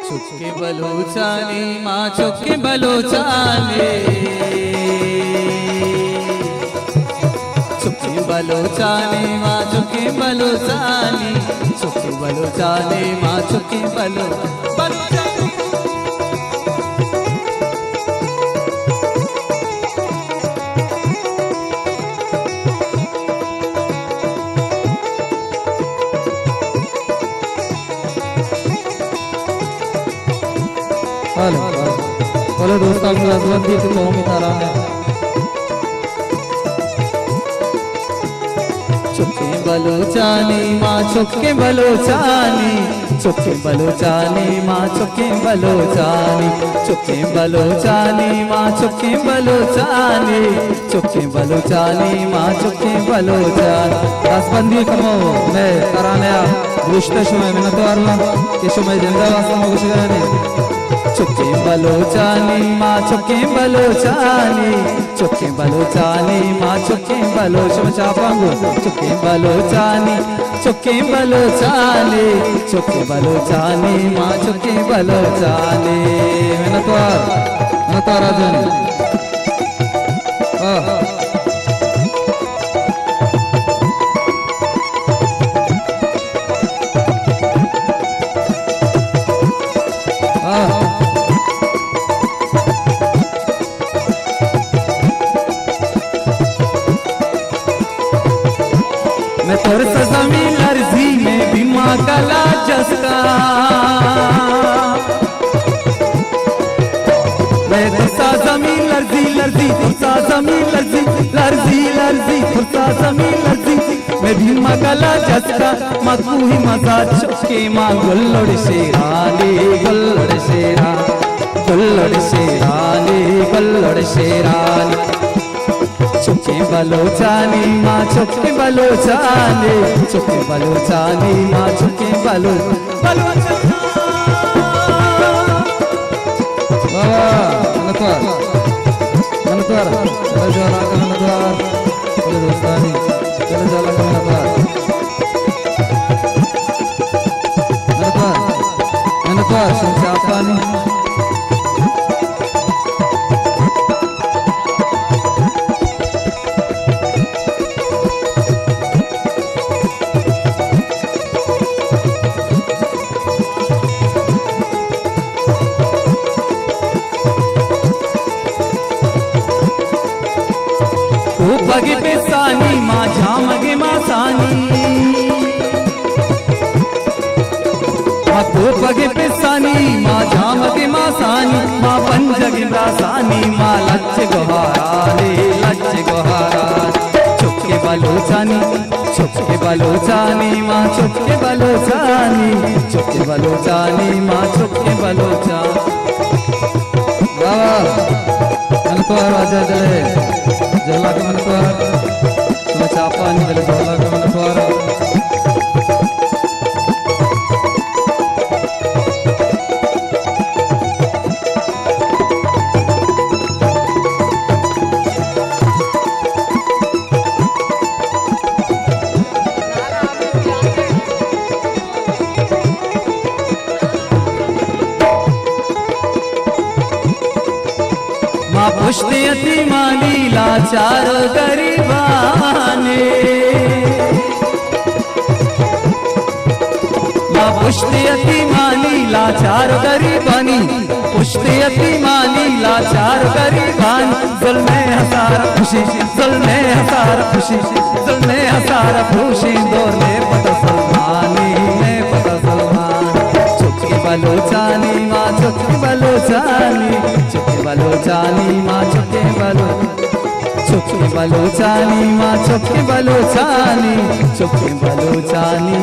चुक्के बलोचानी माँ चुक्के बलोचानी चुक्के बलोचानी माँ चुक्के बलोचानी चुक्के बलोचानी माँ चुक्के बलोचानी बोलो दोस्तों की रजवंती की कौमी तारा है। चुक्के बलोचानी माँ चुक्के बलोचानी चुक्के बलोचानी माँ चुक्के बलोचानी चुक्के बलोचानी माँ चुक्के बलोचानी चुक्के बलोचानी माँ चुक्के बलोचानी रसबंदी कमो मैं कराने गुश्ते शुमे में तो आरला कि शुमे जिंदा वास्ता में कुछ नहीं। चुक्के बलोचानी माँ चुक्के बलोचानी चुक्के बलोचानी माँ चुक्के बलोचानी चापांगो चुक्के बलोचानी चुक्के बलोचानी चुक्के बलोचानी माँ चुक्के बलोचानी मैं तो राजन मैं तोर सजमी लर्जी में भी माँ कला जस्ता मैं तुसा जमी लर्जी लर्जी तुसा जमी लर्जी लर्जी लर्जी तुसा जमी लर्जी मैं भी माँ कला जस्ता माँ तू ही मजा चुके माँ गुल्लड़ शेरानी गुल्लड़ शेरा गुल्लड़ शेरानी गुल्लड़ शेरानी चुक्के बलोचानी माँ चुक्के बलोचानी चुक्के बलोचानी माँ चुक्के बलोचानी मनद्वार चले जाला का मनद्वार चले दोस्तानी चले जाला का मनद्वार मनद्वार चापानी बगे पेसानी माँ झामगे मासानी माँ को बगे पेसानी माँ झामगे मासानी माँ पंजगे रासानी माँ लच्छ गोहारानी लच्छ गोहारानी चुक्के बलोचानी चुक्के बलोचानी माँ चुक्के बलोचानी चुक्के बलोचानी माँ चुक्के बलोचानी मनद्वार आजा चले जला का मनद्वार तुम्हें चापा नहीं चले जला का मनद्वार माँ पुष्टि अति माली लाचार गरीबाने माँ पुष्टि अति माली लाचार गरीबानी पुष्टि अति माली लाचार गरीबान जुल्मे हसार खुशी जुल्मे हसार खुशी जुल्मे हसार खुशी दोने पता सलमानी ने पता सलमान चुक्के बलोचानी माँ चुक्के बलोचानी चुक्के बलोचानी माँ चुक्के बलोचानी माँ चुक्के बलोचानी चुक्के बलोचानी